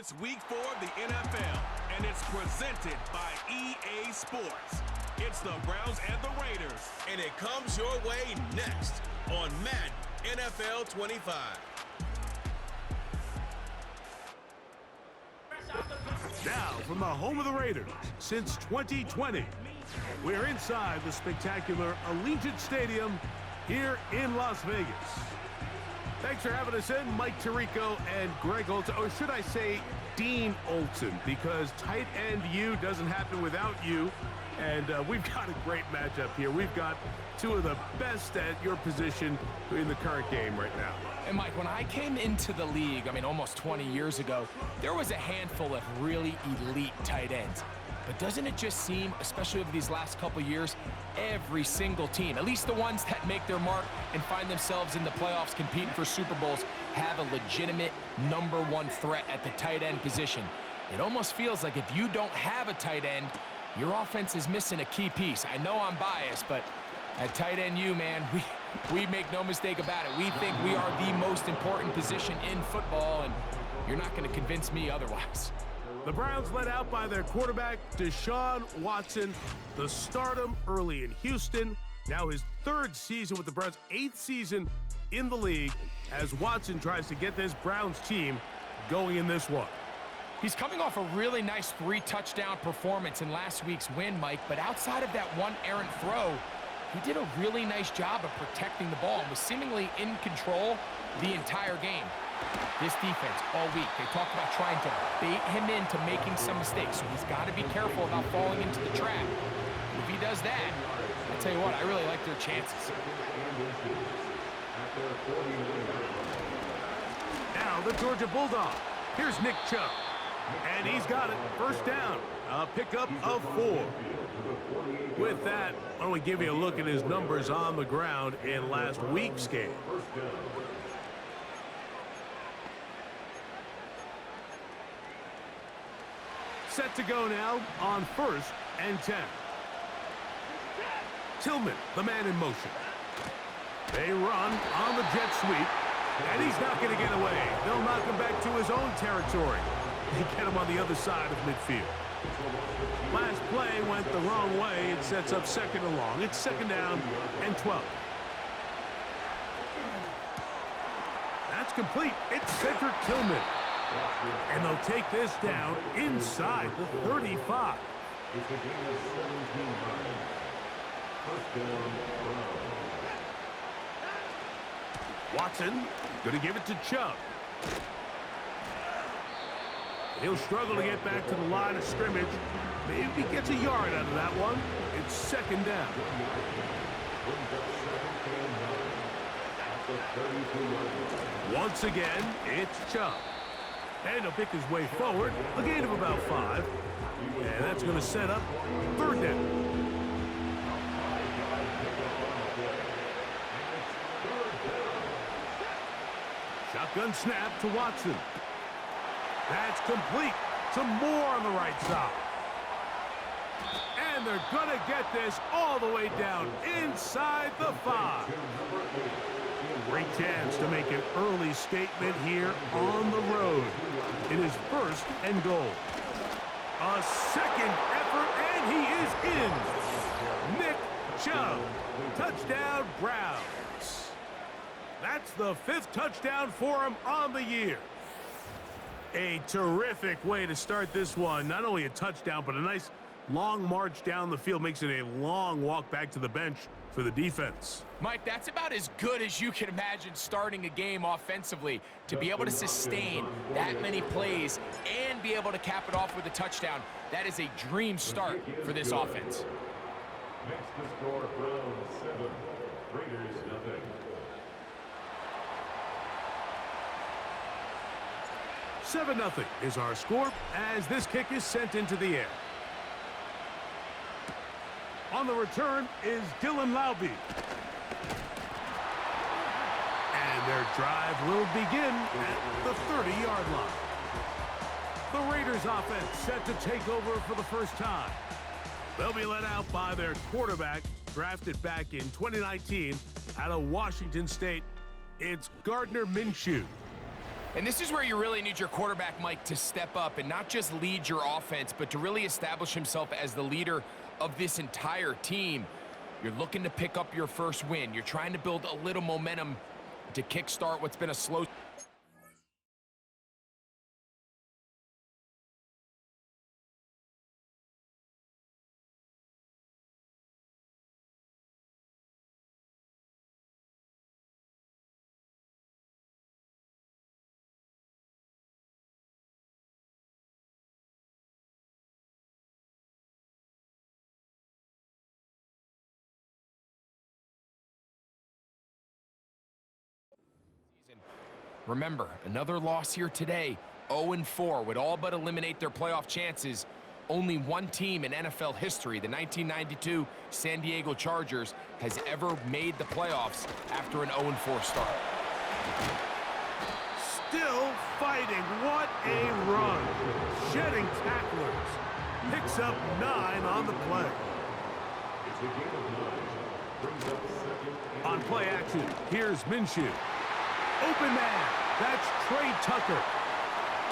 It's week 4 of the NFL, and it's presented by EA Sports. It's the Browns and the Raiders, and it comes your way next on Madden NFL 25. Now, from the home of the Raiders since 2020, we're inside the spectacular Allegiant Stadium here in Las Vegas. Thanks for having us in, Mike Tirico and Greg Olsen, or should I say Dean Olsen, because tight end U doesn't happen without you. And we've got a great matchup here. We've got two of the best at your position in the current game right now. And Mike, when I came into the league, almost 20 years ago, there was a handful of really elite tight ends. But doesn't it just seem, especially over these last couple years, every single team, at least the ones that make their mark and find themselves in the playoffs competing for Super Bowls, have a legitimate #1 threat at the tight end position. It almost feels like if you don't have a tight end, your offense is missing a key piece. I know I'm biased, but at tight end U, man, we make no mistake about it. We think we are the most important position in football, and you're not going to convince me otherwise. The Browns led out by their quarterback, Deshaun Watson, the stardom early in Houston. Now his 3rd season with the Browns, 8th season in the league, as Watson tries to get this Browns team going in this one. He's coming off a really nice 3-touchdown performance in last week's win, Mike, but outside of that one errant throw, he did a really nice job of protecting the ball and was seemingly in control the entire game. This defense all week, they talked about trying to bait him into making some mistakes, so he's got to be careful about falling into the trap. If he does that, I'll tell you what, I really like their chances. Now the Georgia Bulldog. Here's Nick Chubb. And he's got it. First down. A pickup of 4. With that, why don't we give you a look at his numbers on the ground in last week's game. Set to go now on 1st and 10. Tillman, the man in motion. They run on the jet sweep, and he's not going to get away. They'll knock him back to his own territory. They get him on the other side of midfield. Last play went the wrong way. It sets up 2nd and long. It's 2nd down and 12. That's complete. It's Cedric Tillman. And they'll take this down inside the 35. Watson going to give it to Chubb. He'll struggle to get back to the line of scrimmage. Maybe he gets a yard out of that one. It's 2nd down. Once again, it's Chubb. And he'll pick his way forward, a gain of about 5. And that's going to set up 3rd down. Shotgun snap to Watson. That's complete. Some more on the right side. And they're going to get this all the way down inside the 5. Great chance to make an early statement here on the road. It is 1st and goal. A 2nd effort, and he is in. Nick Chubb. Touchdown, Browns. That's the 5th touchdown for him on the year. A terrific way to start this one. Not only a touchdown, but a nice long march down the field. Makes it a long walk back to the bench for the defense. Mike, that's about as good as you can imagine starting a game offensively. To be able to sustain that many plays and be able to cap it off with a touchdown, that is a dream start for this offense. Next to score, Browns 7, Raiders nothing. Seven 0 is our score as this kick is sent into the air. On the return is Dylan Laube. And their drive will begin at the 30-yard line. The Raiders offense set to take over for the first time. They'll be led out by their quarterback, drafted back in 2019 out of Washington State. It's Gardner Minshew. And this is where you really need your quarterback, Mike, to step up and not just lead your offense, but to really establish himself as the leader of this entire team. You're looking to pick up your first win. You're trying to build a little momentum to kickstart what's been a slow season. Remember, another loss here today, 0-4, would all but eliminate their playoff chances. Only one team in NFL history, the 1992 San Diego Chargers, has ever made the playoffs after an 0-4 start. Still fighting. What a run. Shedding tacklers. Picks up 9 on the play. It's a game of 9. Brings up second and On play action, here's Minshew. Open man. That's Trey Tucker.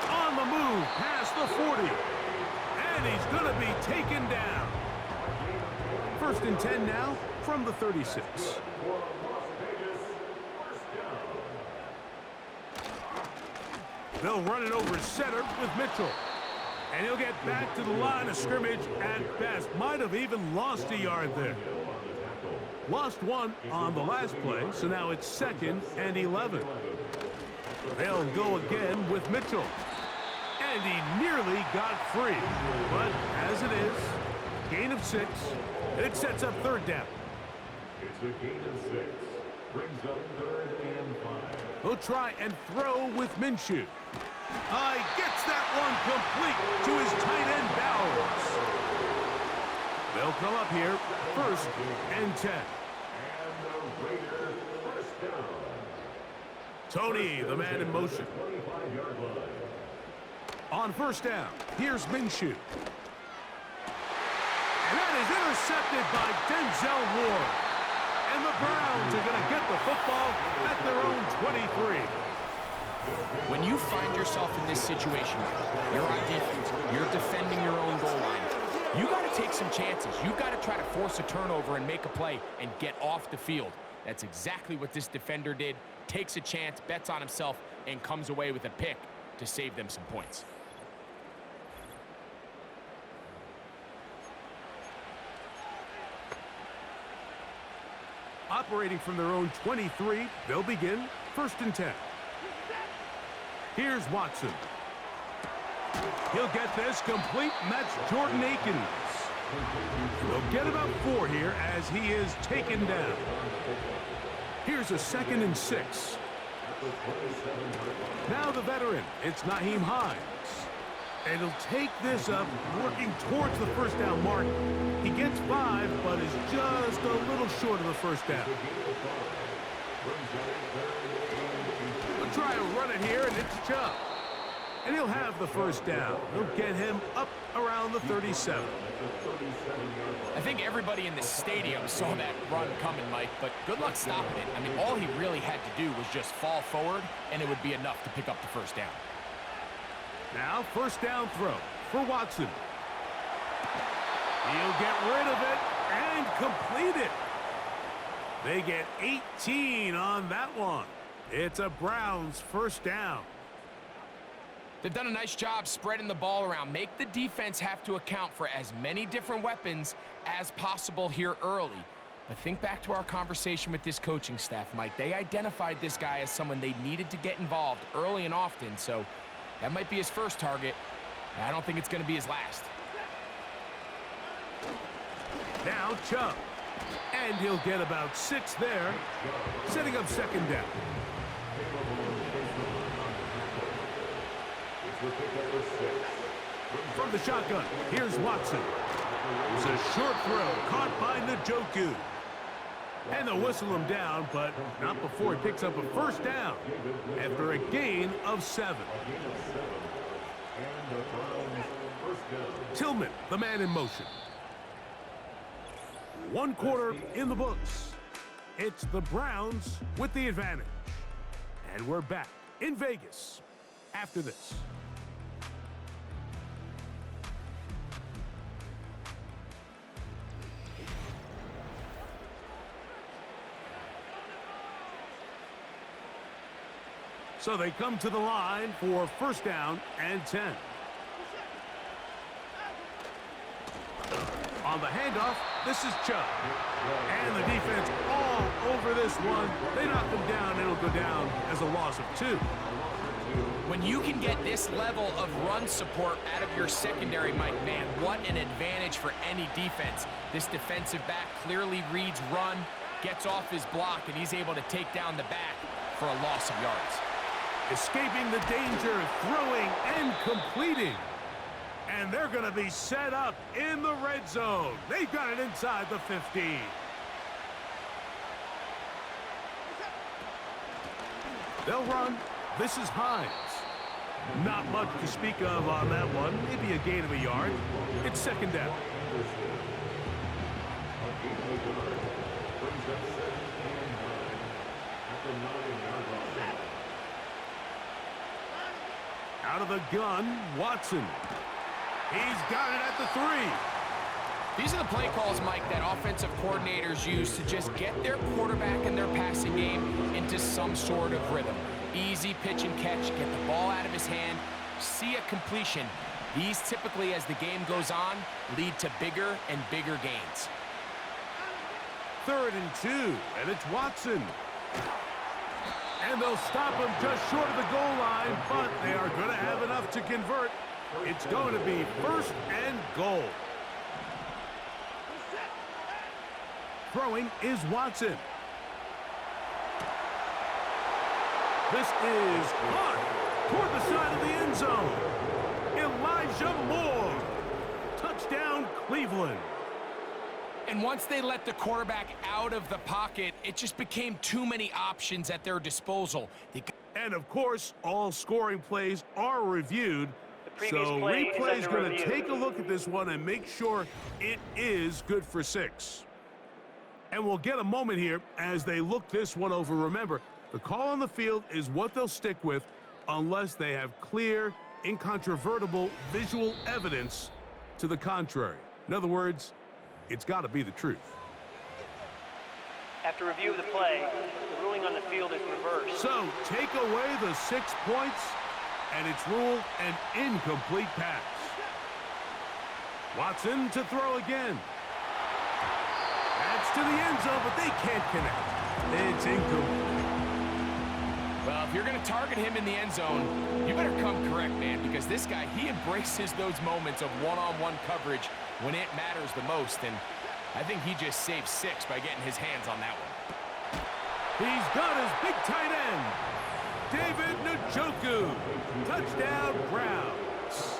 On the move past the 40. And he's going to be taken down. 1st and 10 now from the 36. for Las Vegas. First down. They'll run it over center with Mitchell. And he'll get back to the line of scrimmage at best. Might have even lost a yard there. Lost 1 on the last play, so now it's 2nd and 11. They'll go again with Mitchell. And he nearly got free. But as it is, gain of 6, and it sets up 3rd down. It's a gain of 6. Brings up 3rd and 5. He'll try and throw with Minshew. He gets that one complete to his tight end Bowers. They'll come up here, 1st and 10. And the Raiders first down. Tony, the man in motion. 25-yard line. On 1st down, here's Minshew. And that is intercepted by Denzel Ward. And the Browns are going to get the football at their own 23. When you find yourself in this situation, you're on defense, you're defending your own goal line, you got to take some chances. You got to try to force a turnover and make a play and get off the field. That's exactly what this defender did. Takes a chance, bets on himself, and comes away with a pick to save them some points. Operating from their own 23, they'll begin 1st and 10. Here's Watson. He'll get this complete, and that's Jordan Akins. They'll get about 4 here as he is taken down. Here's a 2nd and 6. Now the veteran, it's Nyheim Hines. And he'll take this up, working towards the 1st down mark. He gets 5, but is just a little short of the 1st down. We'll try and run it here, and it's Chubb. And he'll have the 1st down. He'll get him up around the 37. I think everybody in the stadium saw that run coming, Mike, but good luck stopping it. I mean, all he really had to do was just fall forward, and it would be enough to pick up the 1st down. Now, 1st down throw for Watson. He'll get rid of it and complete it. They get 18 on that one. It's a Browns 1st down. They've done a nice job spreading the ball around. Make the defense have to account for as many different weapons as possible here early. But think back to our conversation with this coaching staff, Mike. They identified this guy as someone they needed to get involved early and often, so that might be his first target. I don't think it's going to be his last. Now Chubb. And he'll get about 6 there, setting up 2nd down. From the shotgun, here's Watson. It's a short throw caught by Njoku. And they'll whistle him down, but not before he picks up a 1st down after a gain of 7. Tillman, the man in motion. 1 quarter in the books. It's the Browns with the advantage. And we're back in Vegas after this. So they come to the line for first down and 10. On the handoff, this is Chubb. And the defense all over this one. They knock them down, and it'll go down as a loss of 2. When you can get this level of run support out of your secondary, Mike, man, what an advantage for any defense. This defensive back clearly reads run, gets off his block, and he's able to take down the back for a loss of yards. Escaping the danger, throwing and completing. And they're going to be set up in the red zone. They've got it inside the 15. They'll run. This is Hines. Not much to speak of on that one. Maybe a gain of a yard. It's second down. Out of the gun, Watson. He's got it at the 3. These are the play calls, Mike, that offensive coordinators use to just get their quarterback and their passing game into some sort of rhythm. Easy pitch and catch, get the ball out of his hand, see a completion. These typically, as the game goes on, lead to bigger and bigger gains. 3rd and 2, and it's Watson. And they'll stop him just short of the goal line, but they are going to have enough to convert. It's going to be 1st and goal. Throwing is Watson. This is caught toward the side of the end zone. Elijah Moore. Touchdown, Cleveland. And once they let the quarterback out of the pocket, it just became too many options at their disposal. And, of course, all scoring plays are reviewed. So replay is going to take a look at this one and make sure it is good for 6. And we'll get a moment here as they look this one over. Remember, the call on the field is what they'll stick with unless they have clear, incontrovertible visual evidence to the contrary. In other words, it's got to be the truth. After review of the play, the ruling on the field is reversed. So take away the 6 points, and it's ruled an incomplete pass. Watson to throw again. That's to the end zone, but they can't connect. It's incomplete. Well, if you're going to target him in the end zone, you better come correct, man, because this guy, he embraces those moments of one-on-one coverage when it matters the most, and I think he just saved 6 by getting his hands on that one. He's got his big tight end, David Njoku. Touchdown, Browns.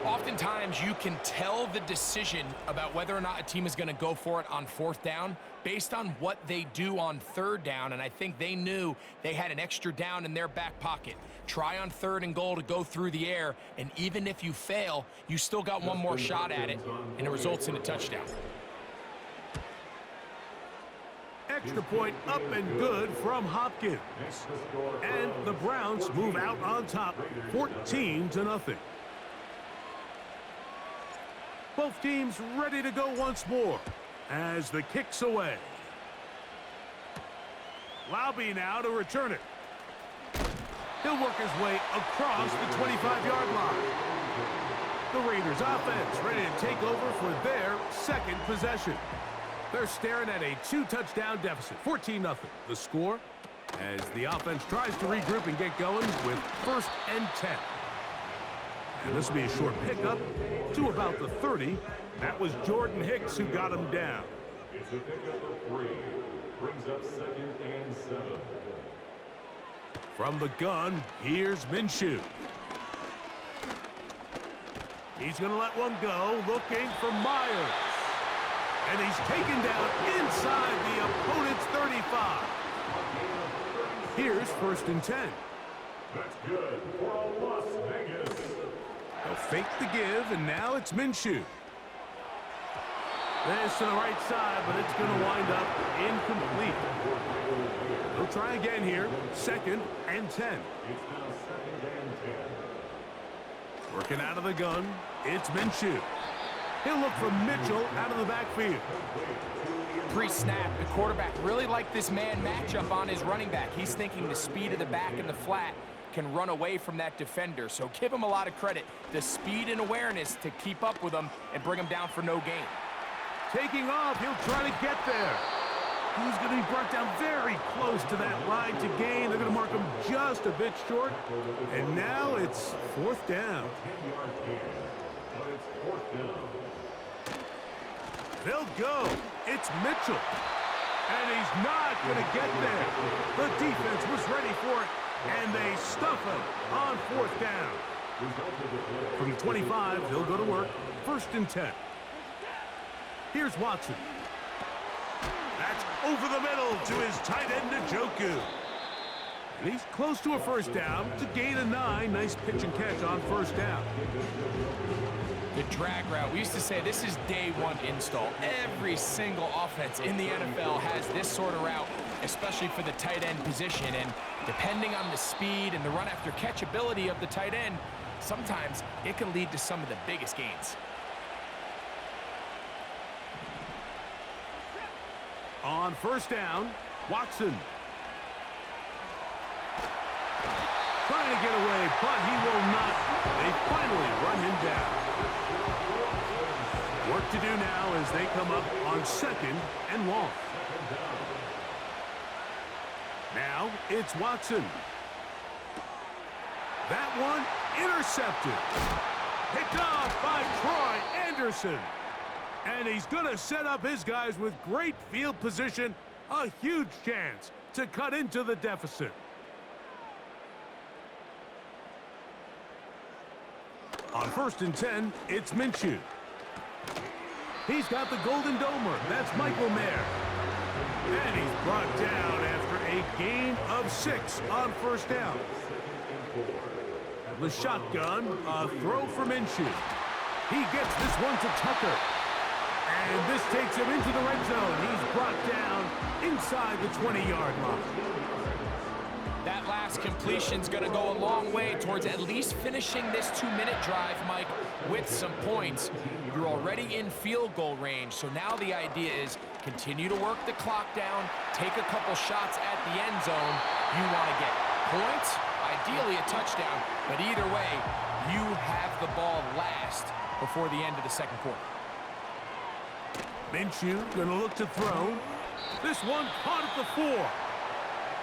Oftentimes, you can tell the decision about whether or not a team is going to go for it on 4th down based on what they do on 3rd down, and I think they knew they had an extra down in their back pocket. Try on 3rd and goal to go through the air, and even if you fail, you still got one more shot at it, and it results in a touchdown. Extra point up and good from Hopkins. And the Browns move out on top, 14-0. Both teams ready to go once more as the kick's away. Laube now to return it. He'll work his way across the 25-yard line. The Raiders offense ready to take over for their 2nd possession. They're staring at a 2-touchdown deficit, 14-0. The score as the offense tries to regroup and get going with 1st and 10. And this will be a short pickup to about the 30. That was Jordan Hicks who got him down. It's a pickup of 3. Brings up 2nd and 7. From the gun, here's Minshew. He's going to let one go, looking for Myers. And he's taken down inside the opponent's 35. Here's 1st and 10. That's good for Las Vegas. They'll fake the give, and now it's Minshew. This to the right side, but it's going to wind up incomplete. They'll try again here, 2nd and 10. It's now 2nd and Working out of the gun, it's Minshew. He'll look for Mitchell out of the backfield. Pre-snap, the quarterback really liked this man matchup on his running back. He's thinking the speed of the back in the flat can run away from that defender. So give him a lot of credit. The speed and awareness to keep up with him and bring him down for no gain. Taking off, he'll try to get there. He's going to be brought down very close to that line to gain. They're going to mark him just a bit short. And now it's 4th down. They'll go. It's Mitchell. And he's not going to get there. The defense was ready for it, and they stuff him on 4th down. From the 25, they'll go to work. 1st and 10. Here's Watson. That's over the middle to his tight end, Njoku. And he's close to a 1st down to gain a 9. Nice pitch and catch on 1st down. The drag route, we used to say this is day 1 install. Every single offense in the NFL has this sort of route, especially for the tight end position. And depending on the speed and the run after catch ability of the tight end, sometimes it can lead to some of the biggest gains. On 1st down, Watson. Trying to get away, but he will not. They finally run him down. Work to do now as they come up on 2nd and long. Now it's Watson. That one intercepted. Picked off by Troy Anderson. And he's going to set up his guys with great field position. A huge chance to cut into the deficit. On 1st and 10, it's Minshew. He's got the Golden Domer. That's Michael Mayer. And he's brought down after a gain of 6 on 1st down. The shotgun, a throw for Minshew. He gets this one to Tucker. And this takes him into the red zone. He's brought down inside the 20-yard line. That last completion's going to go a long way towards at least finishing this 2-minute drive, Mike, with some points. You're already in field goal range, so now the idea is continue to work the clock down, take a couple shots at the end zone. You want to get points, ideally a touchdown, but either way, you have the ball last before the end of the 2nd quarter. Minshew going to look to throw. This one caught at the 4.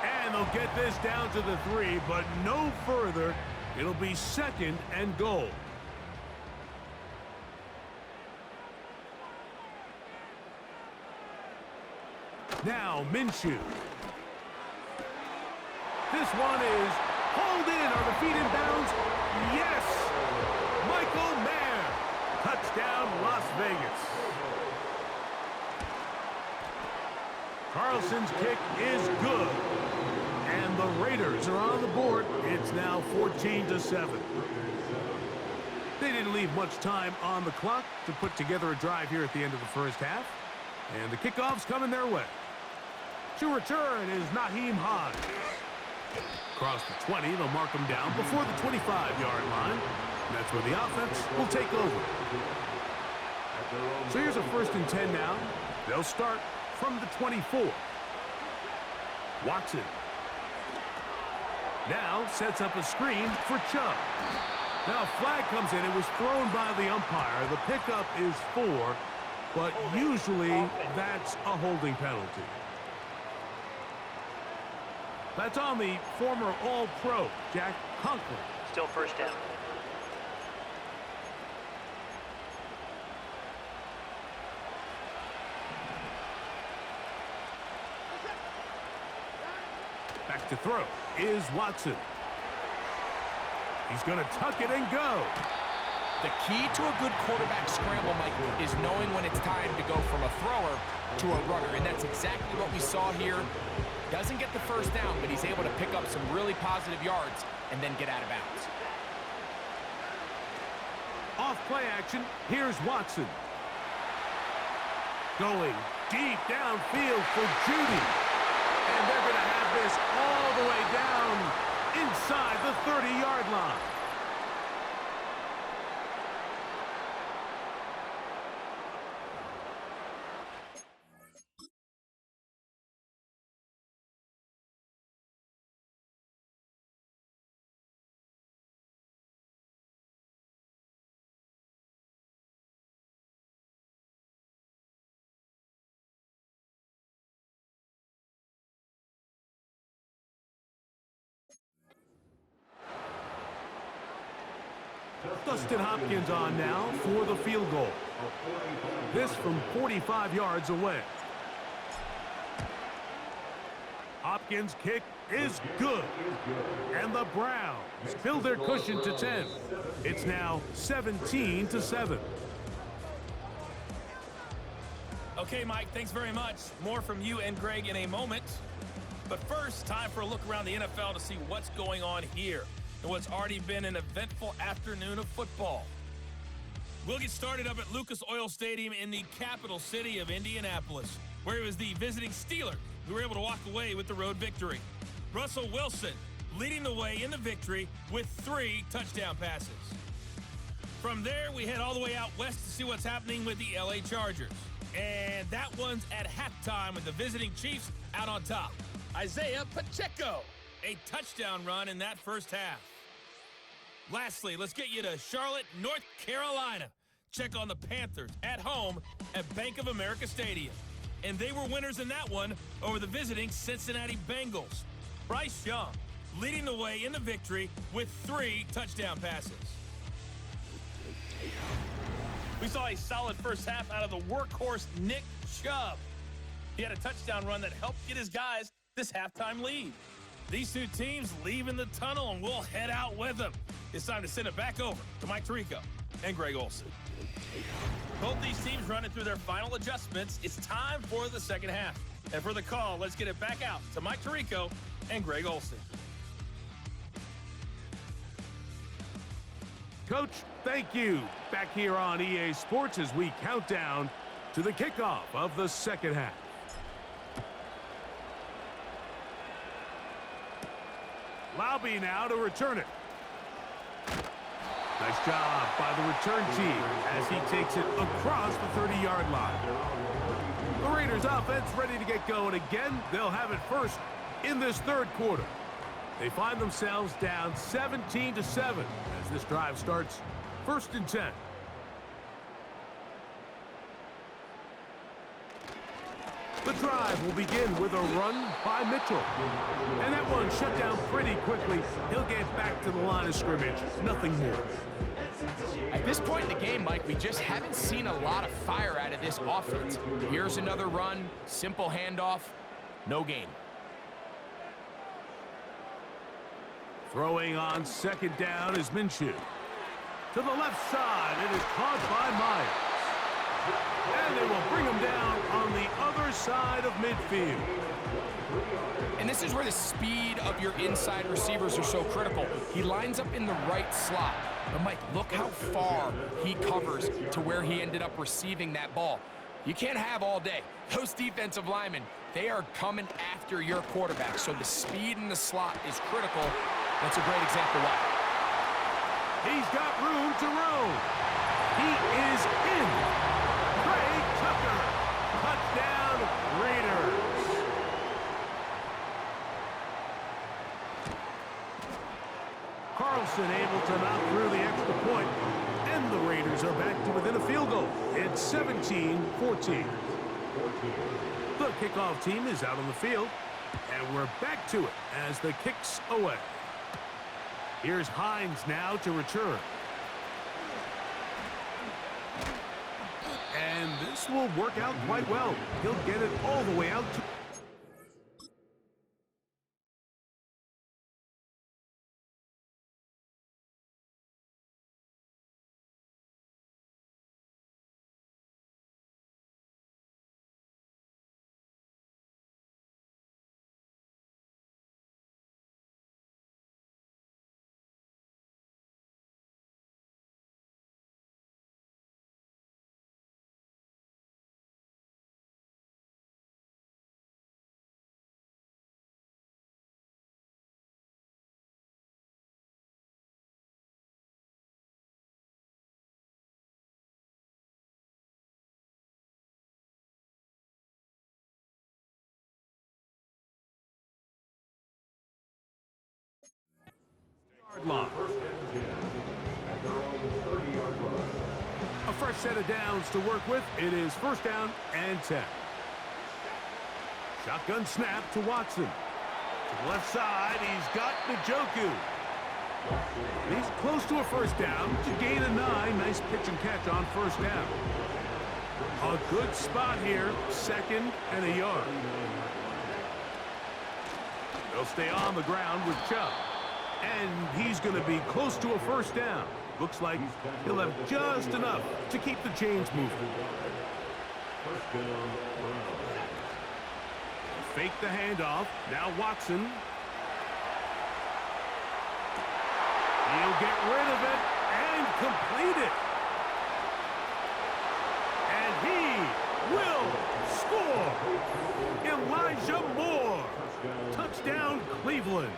And they'll get this down to the 3, but no further. It'll be 2nd and goal. Now Minshew. This one is hauled in. Are the feet in bounds? Yes! Michael Mayer. Touchdown, Las Vegas. Carlson's kick is good. And the Raiders are on the board. It's now 14-7. They didn't leave much time on the clock to put together a drive here at the end of the 1st half. And the kickoff's coming their way. To return is Naheem Hines. Across the 20, they'll mark him down before the 25-yard line. And that's where the offense will take over. So here's a 1st and 10 now. They'll start from the 24. Watson. Now sets up a screen for Chubb. Now a flag comes in. It was thrown by the umpire. The pickup is 4, but usually that's a holding penalty. That's on the former All-Pro, Jack Conklin. Still 1st down. Back to throw is Watson. He's going to tuck it and go. The key to a good quarterback scramble, Mike, is knowing when it's time to go from a thrower to a runner, and that's exactly what we saw here. Doesn't get the 1st down, but he's able to pick up some really positive yards and then get out of bounds. Off play action, here's Watson. Going deep downfield for Judy. And they're going to have this all the way down inside the 30-yard line. Dustin Hopkins on now for the field goal. This from 45 yards away. Hopkins' kick is good. And the Browns build their cushion to 10. It's now 17-7. Okay, Mike, thanks very much. More from you and Greg in a moment. But first, time for a look around the NFL to see what's going on here and what's already been an eventful afternoon of football. We'll get started up at Lucas Oil Stadium in the capital city of Indianapolis, where it was the visiting Steelers who were able to walk away with the road victory. Russell Wilson leading the way in the victory with 3 touchdown passes. From there, we head all the way out west to see what's happening with the LA Chargers. And that one's at halftime with the visiting Chiefs out on top. Isaiah Pacheco, a touchdown run in that first half. Lastly, let's get you to Charlotte, North Carolina. Check on the Panthers at home at Bank of America Stadium. And they were winners in that one over the visiting Cincinnati Bengals. Bryce Young leading the way in the victory with 3 touchdown passes. We saw a solid first half out of the workhorse Nick Chubb. He had a touchdown run that helped get his guys this halftime lead. These two teams leave in the tunnel, and we'll head out with them. It's time to send it back over to Mike Tirico and Greg Olsen. Both these teams running through their final adjustments. It's time for the second half. And for the call, let's get it back out to Mike Tirico and Greg Olsen. Coach, thank you. Back here on EA Sports as we count down to the kickoff of the second half. Laube now to return it. Nice job by the return team as he takes it across the 30-yard line. The Raiders offense ready to get going again. They'll have it first in this third quarter. They find themselves down 17-7 as this drive starts 1st and 10. The drive will begin with a run by Mitchell. And that one shut down pretty quickly. He'll get back to the line of scrimmage. Nothing more. At this point in the game, Mike, we just haven't seen a lot of fire out of this offense. Here's another run, simple handoff, no gain. Throwing on second down is Minshew. To the left side, it is caught by Myers. And they will bring him down on the other side of midfield. And this is where the speed of your inside receivers are so critical. He lines up in the right slot. But, Mike, look how far he covers to where he ended up receiving that ball. You can't have all day. Those defensive linemen, they are coming after your quarterback. So the speed in the slot is critical. That's a great example why. He's got room to roam. He is in. Craig Tucker. Touchdown, Raiders. Carlson able to knock through the extra point. And the Raiders are back to within a field goal. It's 17-14. The kickoff team is out on the field. And we're back to it as the kick's away. Here's Hines now to return. And this will work out quite well. He'll get it all the way out to... line. A fresh set of downs to work with. It is 1st down and 10. Shotgun snap to Watson. To the left side, he's got Njoku. He's close to a first down. To gain a 9. Nice pitch and catch on first down. A good spot here. 2nd and a yard. They'll stay on the ground with Chubb. And he's going to be close to a first down. Looks like he'll have just enough to keep the chains moving. Fake the handoff. Now Watson. He'll get rid of it and complete it. And he will score. Elijah Moore. Touchdown, Cleveland.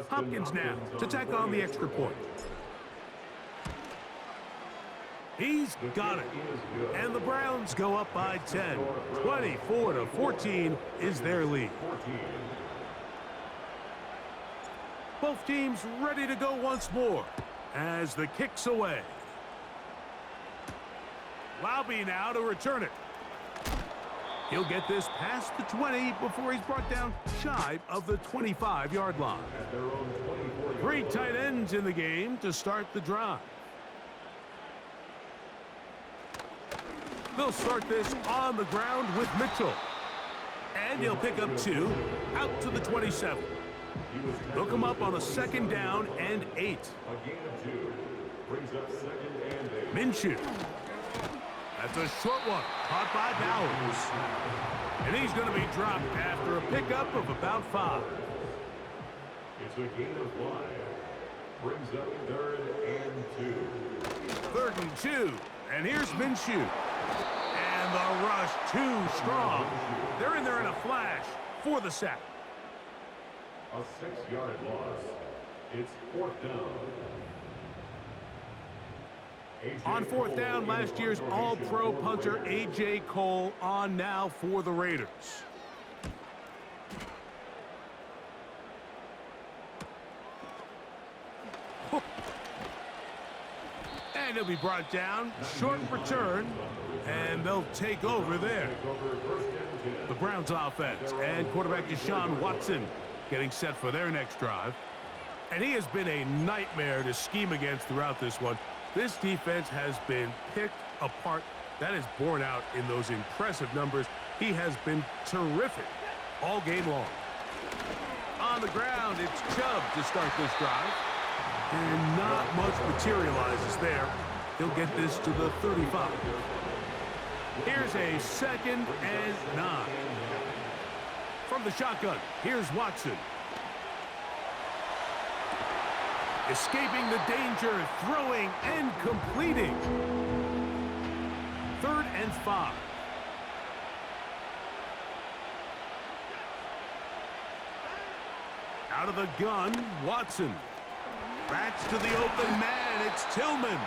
Hopkins now to tack on the extra point. He's got it. And the Browns go up by 10. 24-14 is their lead. Both teams ready to go once more as the kick's away. Laube now to return it. He'll get this past the 20 before he's brought down shy of the 25-yard line. 3 tight ends in the game to start the drive. They'll start this on the ground with Mitchell. And he'll pick up 2 out to the 27. They'll come up on a 2nd down and 8. Minshew. That's a short one, caught by Bowers. And he's going to be dropped after a pickup of about 5. It's a gain of 1. Brings up 3rd and 2. 3rd and 2. And here's Minshew. And the rush too strong. They're in there in a flash for the sack. A 6-yard loss. It's 4th down. On 4th down, last year's All-Pro punter A.J. Cole on now for the Raiders. And he'll be brought down. Short return. And they'll take over there. The Browns offense and quarterback Deshaun Watson getting set for their next drive. And he has been a nightmare to scheme against throughout this one. This defense has been picked apart. That is borne out in those impressive numbers. He has been terrific all game long. On the ground, it's Chubb to start this drive. And not much materializes there. He'll get this to the 35. Here's a 2nd and 9. From the shotgun, here's Watson. Escaping the danger, throwing and completing. 3rd and 5. Out of the gun, Watson. Backs to the open man, it's Tillman.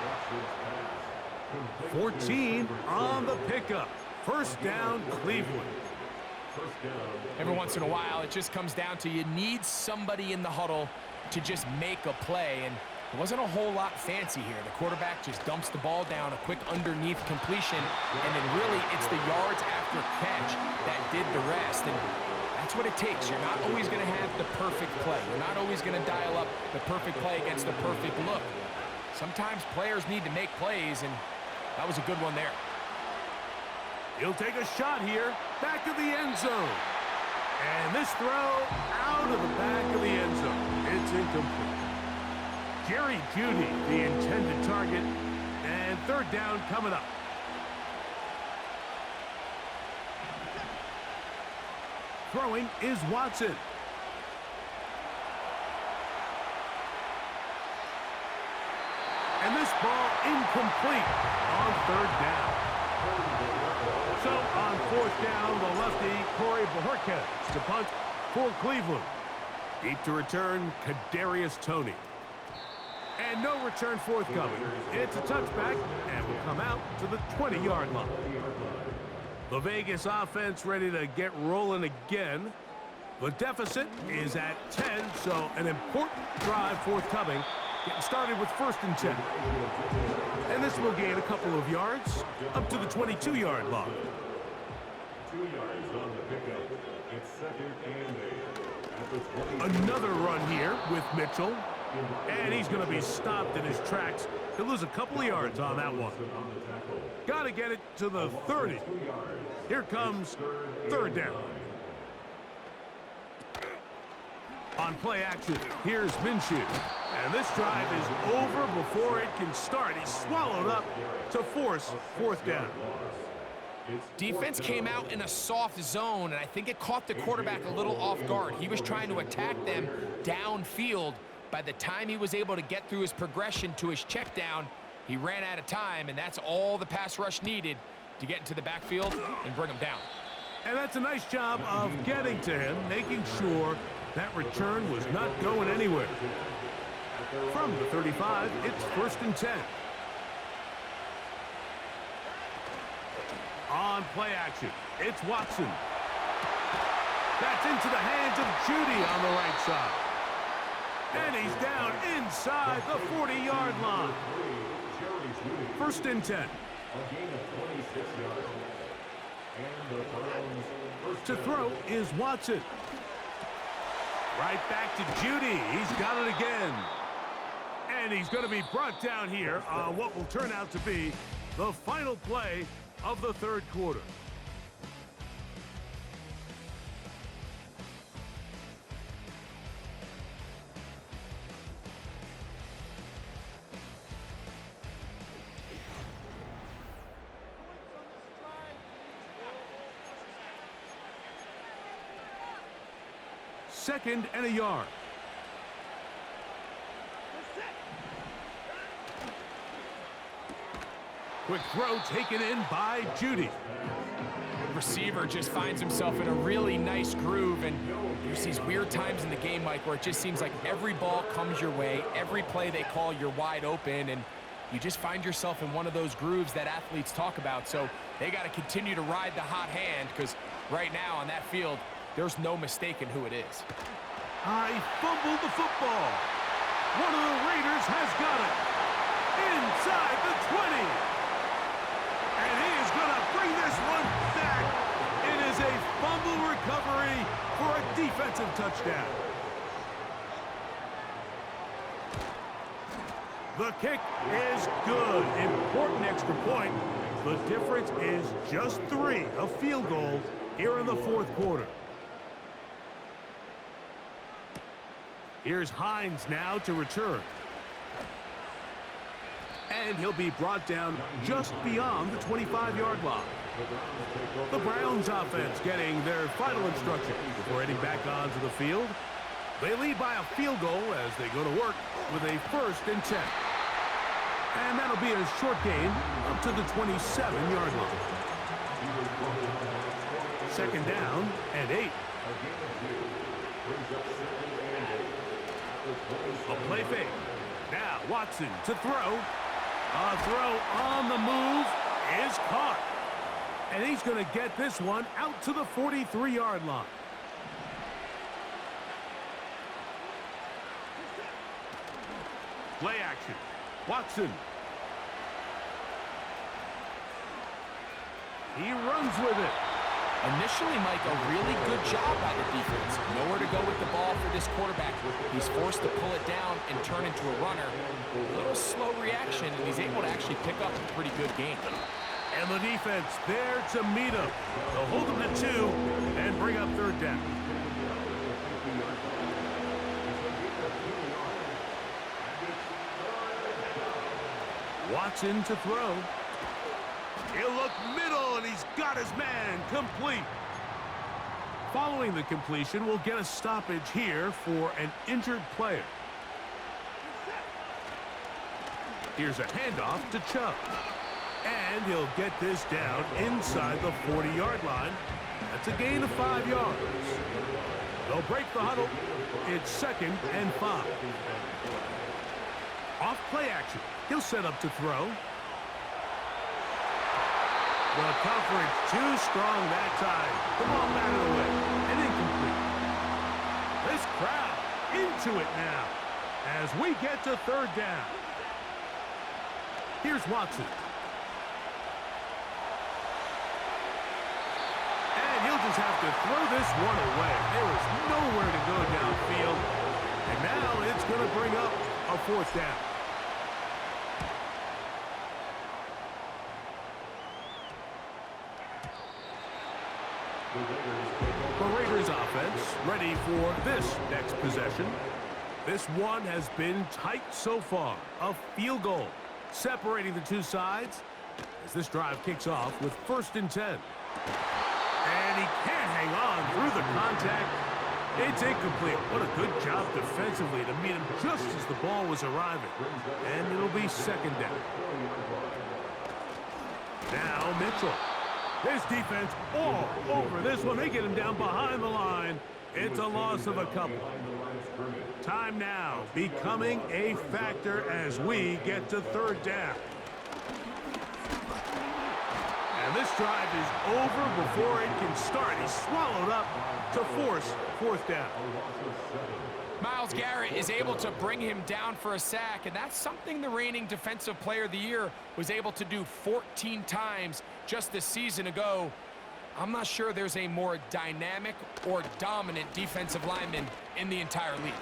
14 on the pickup. 1st down, Cleveland. Every once in a while, it just comes down to you need somebody in the huddle to just make a play, and it wasn't a whole lot fancy here. The quarterback just dumps the ball down, a quick underneath completion, and then really it's the yards after catch that did the rest, and that's what it takes. You're not always going to have the perfect play. You're not always going to dial up the perfect play against the perfect look. Sometimes players need to make plays, and that was a good one there. He'll take a shot here, back of the end zone. And this throw out of the back of the end zone. It's incomplete. Jerry Jeudy, the intended target, and 3rd down coming up. Throwing is Watson. And this ball incomplete on 3rd down. So on 4th down, the lefty, Corey Bojorquez to punt for Cleveland. Deep to return, Kadarius Toney. And no return forthcoming. It's a touchback, and will come out to the 20-yard line. The Vegas offense ready to get rolling again. The deficit is at 10, so an important drive forthcoming. Getting started with 1st and 10. And this will gain a couple of yards up to the 22-yard line. 2 yards on the pickup. It's 2nd and 8 at the 20. Another run here with Mitchell. And he's going to be stopped in his tracks. He'll lose a couple of yards on that one. Got to get it to the 30. Here comes 3rd down. On play action, here's Minshew. And this drive is over before it can start. He's swallowed up to force 4th down. Defense came out in a soft zone, and I think it caught the quarterback a little off guard. He was trying to attack them downfield. By the time he was able to get through his progression to his check down, he ran out of time, and that's all the pass rush needed to get into the backfield and bring him down. And that's a nice job of getting to him, making sure that return was not going anywhere. From the 35, it's 1st and 10. On play action, it's Watson. That's into the hands of Jeudy on the right side. And he's down inside the 40-yard line. 1st and 10. To throw is Watson. Right back to Jeudy. He's got it again. And he's going to be brought down here on what will turn out to be the final play of the 3rd quarter. Second and a yard. Quick throw taken in by Jeudy. Receiver just finds himself in a really nice groove, and there's these weird times in the game, Mike, where it just seems like every ball comes your way, every play they call, you're wide open, and you just find yourself in one of those grooves that athletes talk about. So they got to continue to ride the hot hand, because right now on that field, there's no mistaking who it is. I fumbled the football. One of the Raiders has got it. Inside the 20. And he is going to bring this one back. It is a fumble recovery for a defensive touchdown. The kick is good. Important extra point. The difference is just 3, a field goal here in the fourth quarter. Here's Hines now to return. And he'll be brought down just beyond the 25-yard line. The Browns offense getting their final instruction before heading back onto the field. They lead by a field goal as they go to work with a 1st and 10. And that'll be a short gain up to the 27-yard line. 2nd down and 8. A play fake. Now Watson to throw. A throw on the move is caught. And he's going to get this one out to the 43-yard line. Play action. Watson. He runs with it. Initially, Mike, a really good job by the defense. Nowhere to go with the ball for this quarterback. He's forced to pull it down and turn into a runner. A little slow reaction, and he's able to actually pick up a pretty good game. And the defense there to meet him. They'll hold him to 2 and bring up 3rd down. Watson to throw. He'll look middle, and he's got his man complete. Following the completion, we'll get a stoppage here for an injured player. Here's a handoff to Chubb. And he'll get this down inside the 40-yard line. That's a gain of 5 yards. They'll break the huddle. It's 2nd and 5. Off play action. He'll set up to throw. The coverage too strong that time. The ball batted away and incomplete. This crowd into it now as we get to 3rd down. Here's Watson. And he'll just have to throw this one away. There is nowhere to go downfield. And now it's going to bring up a 4th down. The Raiders offense ready for this next possession. This one has been tight so far. A field goal separating the two sides as this drive kicks off with 1st and 10. And he can't hang on through the contact. It's incomplete. What a good job defensively to meet him just as the ball was arriving. And it'll be 2nd down. Now Mitchell. This defense all over this one. They get him down behind the line. It's a loss of a couple. Time now becoming a factor as we get to 3rd down. And this drive is over before it can start. He's swallowed up to force 4th down. Myles Garrett is able to bring him down for a sack, and that's something the reigning Defensive Player of the Year was able to do 14 times just this season ago. I'm not sure there's a more dynamic or dominant defensive lineman in the entire league.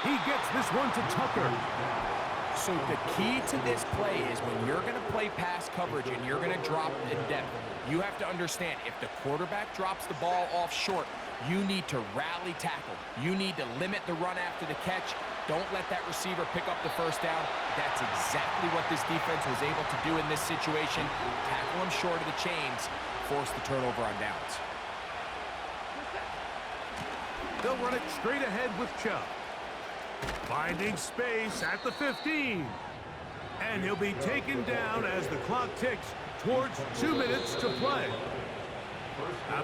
He gets this one to Tucker. So the key to this play is when you're going to play pass coverage and you're going to drop in depth, you have to understand if the quarterback drops the ball off short, you need to rally tackle. You need to limit the run after the catch. Don't let that receiver pick up the 1st down. That's exactly what this defense was able to do in this situation. Tackle him short of the chains, force the turnover on downs. They'll run it straight ahead with Chubb. Finding space at the 15. And he'll be taken down as the clock ticks towards 2 minutes to play.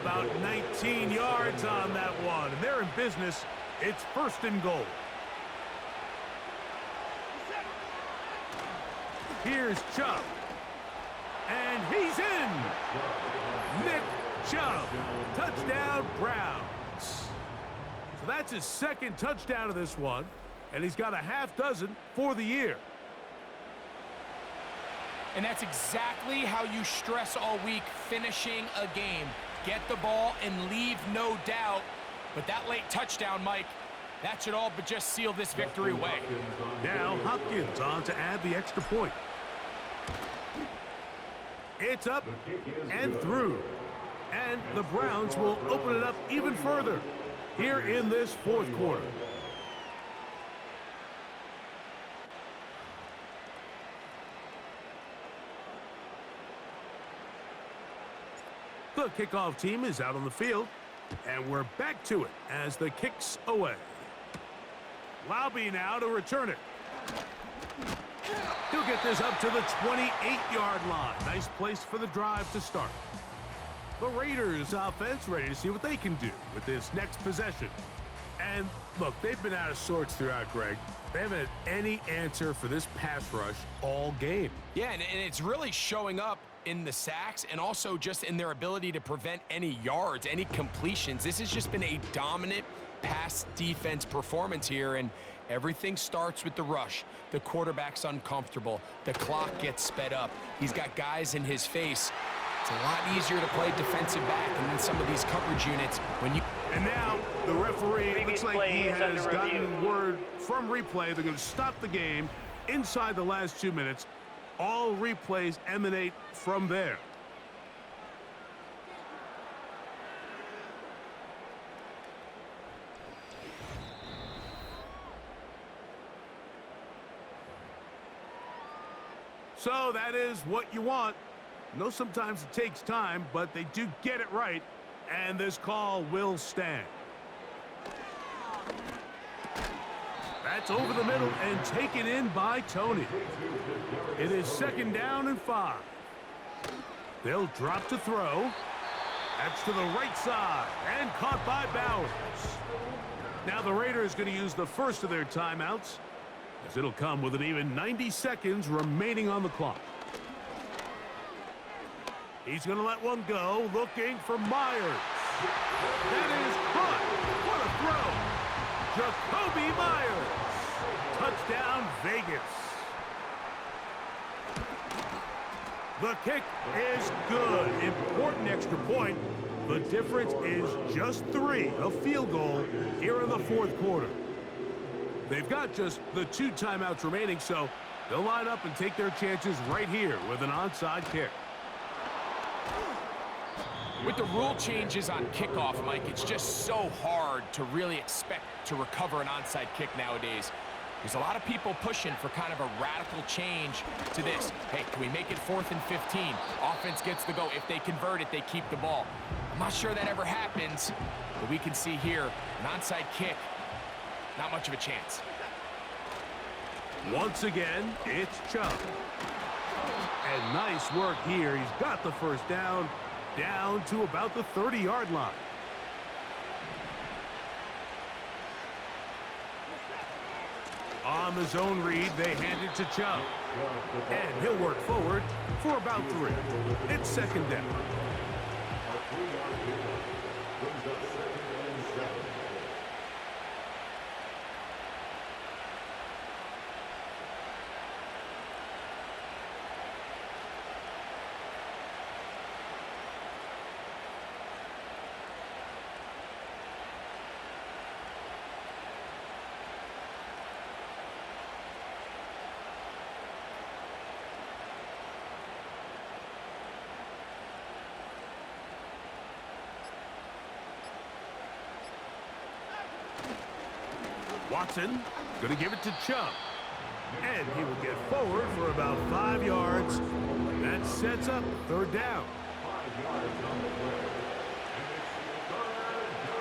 About 19 yards on that one. And they're in business. It's 1st and goal. Here's Chubb. And he's in. Nick Chubb. Touchdown, Browns. So that's his 2nd touchdown of this one. And he's got a half dozen for the year. And that's exactly how you stress all week, finishing a game. Get the ball and leave no doubt. But that late touchdown, Mike, That should all but just seal this victory away. Now Hopkins on to add the extra point. It's up and through. And the Browns will open it up even further here in this fourth quarter. The kickoff team is out on the field, and we're back to it as the kick's away. Laube now to return it. He'll get this up to the 28-yard line. Nice place for the drive to start. The Raiders offense ready to see what they can do with this next possession. And look, they've been out of sorts throughout, Greg. They haven't had any answer for this pass rush all game. Yeah, and it's really showing up in the sacks and also just in their ability to prevent any yards, any completions. This has just been a dominant pass defense performance here, and everything starts with the rush. The quarterback's uncomfortable. The clock gets sped up. He's got guys in his face. It's a lot easier to play defensive back and then some of these coverage units when you... And now the referee looks like he has gotten word from replay. They're going to stop the game inside the last 2 minutes. All replays emanate from there. So that is what you want. I know sometimes it takes time, but they do get it right, and this call will stand. That's over the middle and taken in by Tony. It is 2nd down and 5. They'll drop to throw. That's to the right side and caught by Bowers. Now the Raiders going to use the first of their timeouts, as it'll come with an even 90 seconds remaining on the clock. He's going to let one go, looking for Myers. That is caught. What a throw. Jacoby Myers. Touchdown, Vegas. The kick is good. Important extra point. The difference is just 3, a field goal here in the fourth quarter. They've got just the 2 timeouts remaining, so they'll line up and take their chances right here with an onside kick. With the rule changes on kickoff, Mike, it's just so hard to really expect to recover an onside kick nowadays. There's a lot of people pushing for kind of a radical change to this. Hey, can we make it 4th and 15? Offense gets the go. If they convert it, they keep the ball. I'm not sure that ever happens, but we can see here, an onside kick, not much of a chance. Once again, it's Chubb. And nice work here. He's got the first down to about the 30-yard line. On the zone read, they hand it to Chubb. And he'll work forward for about 3. It's 2nd down. Watson going to give it to Chubb. And he will get forward for about 5 yards. That sets up 3rd down. 5 yards on the play. And it's 3rd down.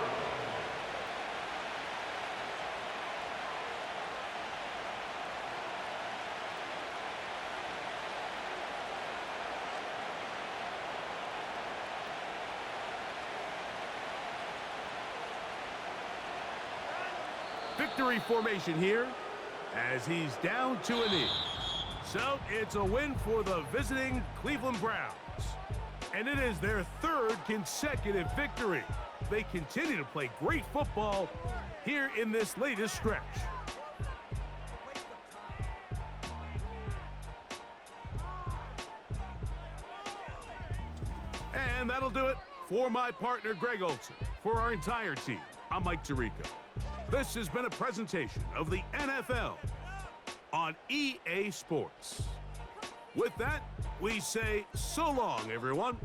Victory formation here as he's down to a knee. So it's a win for the visiting Cleveland Browns. And it is their 3rd consecutive victory. They continue to play great football here in this latest stretch. And that'll do it for my partner, Greg Olson. For our entire team, I'm Mike Tirico. This has been a presentation of the NFL on EA Sports. With that, we say so long, everyone.